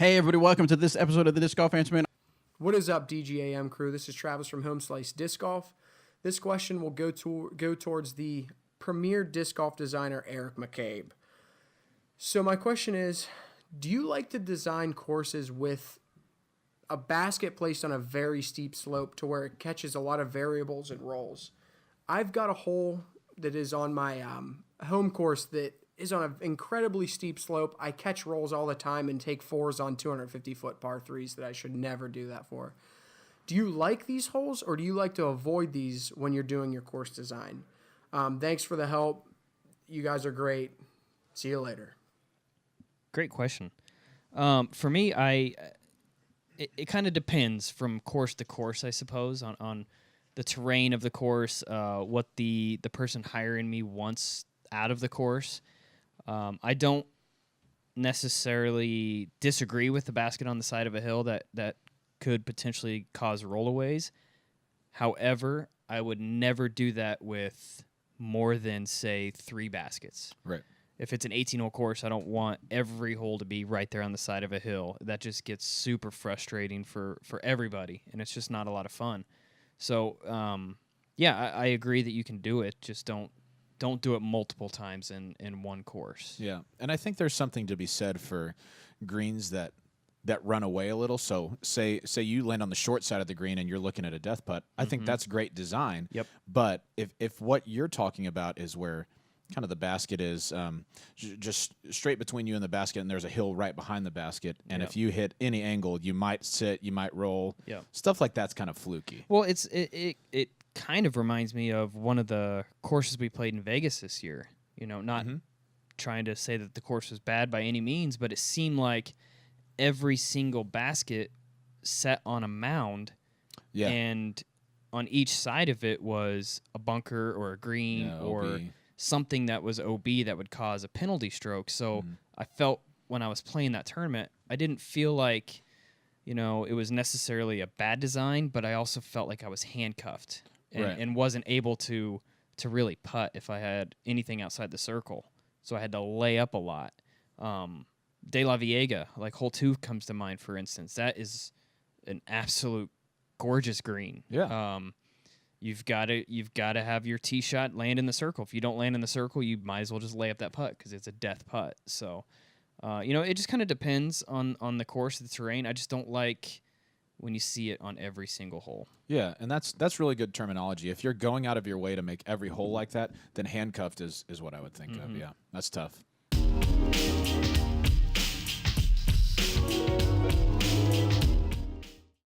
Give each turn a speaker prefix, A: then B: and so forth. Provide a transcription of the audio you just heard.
A: Hey everybody, welcome to this episode of the Disc Golf Answer Man.
B: What is up, DGAM crew? This is Travis from Home Slice Disc Golf. This question will go towards the premier disc golf designer, Eric McCabe. So my question is, do you like to design courses with a basket placed on a very steep slope to where it catches a lot of variables and rolls? I've got a hole that is on my home course that is on an incredibly steep slope. I catch rolls all the time and take fours on 250-foot par threes that I should never do that for. Do you like these holes, or do you like to avoid these when you're doing your course design? Thanks for the help. You guys are great. See you later.
C: Great question. For me, it kind of depends from course to course, I suppose, on the terrain of the course, what the person hiring me wants out of the course. I don't necessarily disagree with the basket on the side of a hill that could potentially cause rollaways. However, I would never do that with more than, say, 3 baskets.
D: Right.
C: If it's an 18-hole course, I don't want every hole to be right there on the side of a hill. That just gets super frustrating for everybody, and it's just not a lot of fun. So, I agree that you can do it. Just don't do it multiple times in one course.
D: Yeah, and I think there's something to be said for greens that run away a little. So say you land on the short side of the green and you're looking at a death putt. I think that's great design.
C: Yep.
D: But if what you're talking about is where kind of the basket is just straight between you and the basket, and there's a hill right behind the basket, and if you hit any angle, you might sit, you might roll.
C: Yeah.
D: Stuff like that's kind of fluky.
C: Well, it kind of reminds me of one of the courses we played in Vegas this year. You know, not trying to say that the course was bad by any means, but it seemed like every single basket set on a mound, and on each side of it was a bunker or a green or
D: OB.
C: something that was OB that would cause a penalty stroke. So I felt when I was playing that tournament, I didn't feel like, it was necessarily a bad design, but I also felt like I was handcuffed and wasn't able to really putt if I had anything outside the circle. So I had to lay up a lot. De La Viega, like hole 2 comes to mind, for instance. That is an absolute gorgeous green.
D: Yeah.
C: You've got to have your tee shot land in the circle. If you don't land in the circle, you might as well just lay up that putt because it's a death putt. So, it just kind of depends on the course, the terrain. I just don't like when you see it on every single hole.
D: Yeah, and that's really good terminology. If you're going out of your way to make every hole like that, then handcuffed is what I would think of. Yeah, that's tough.